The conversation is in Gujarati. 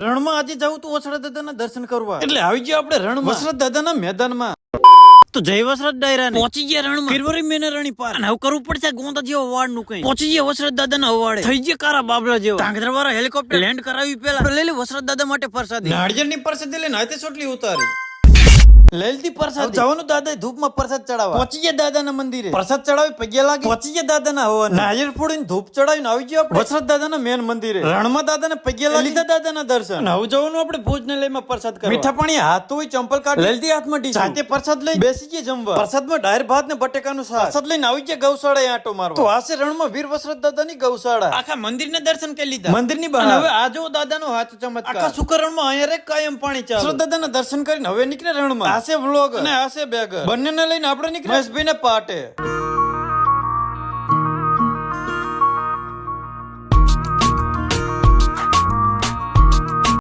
રણમાં આજે જાવું તું વસરત દાદાના દર્શન કરવા, એટલે આવી ગયા આપણે રણમાં વસરત દાદાના મેદાનમાં. તો જય વસરત ડાયરા પહોંચી ગયા રણમાં. ફેબ્રુઆરી મહિના રણી પાર અને હવે કરવું પડશે ગોંદા જેવો અવાડ નું કઈ. પહોંચી ગયા વસરત દાદાના અવાડે, થઈ ગયા કારા બાબલા જેવો. ધાંગધ્રા વાળા હેલિકોપ્ટર લેન્ડ કરાવી પેલા લઈ લે વસરત દાદા માટે પ્રસાદી. નાળિયેરની પ્રસાદી લઈને હાથે ચોટલી ઉતારી લેલતી પ્રસાદ જવાનું દાદા ધૂપમાં પ્રસાદ ચડાવવા. પહોંચી ગયા દાદાના મંદિરે, પ્રસાદ ચડાવી પગે લાગી. પહોંચી ગયા દાદાના હવન, નાળિયેર ફોડીને ધૂપ ચડાવીને આવી ગયા આપણે વસરત દાદાના મેન મંદિરે. રણમાં દાદાને પગે લાગી, લીધા દાદાના દર્શન. હવે જવાનું આપણે ભોજનાલયમાં પ્રસાદ કરવા. મીઠા પાણી હાથ ધોઈ ચંપલ કાઢી લેલતી હાથમાં ડીશ સાથે પ્રસાદ લઈ બેસી ગયા જમવા. પ્રસાદમાં ડાયર ભાત ને બટેકાનું શાક. પ્રસાદ લઈને આવી ગયા ગૌશાળાએ આંટો મારવા. તો આ છે રણમાં વીર વસરત દાદાની ગૌશાળા. આખા મંદિરના દર્શન કરી લીધા, મંદિરની બહાર. હવે આ જો દાદાનો હાથ ચમત્કાર. આખા સુકરણમાં અહીંયા રે કાયમ પાણી ચાલે. વસરત દાદાના દર્શન કરીને હવે નીકળે રણમાં. આ છે વ્લોગ અને આ છે બેગર. બંનેને લઈને આપણે નીકળ્યા મહેશભાઈ ને પાટે.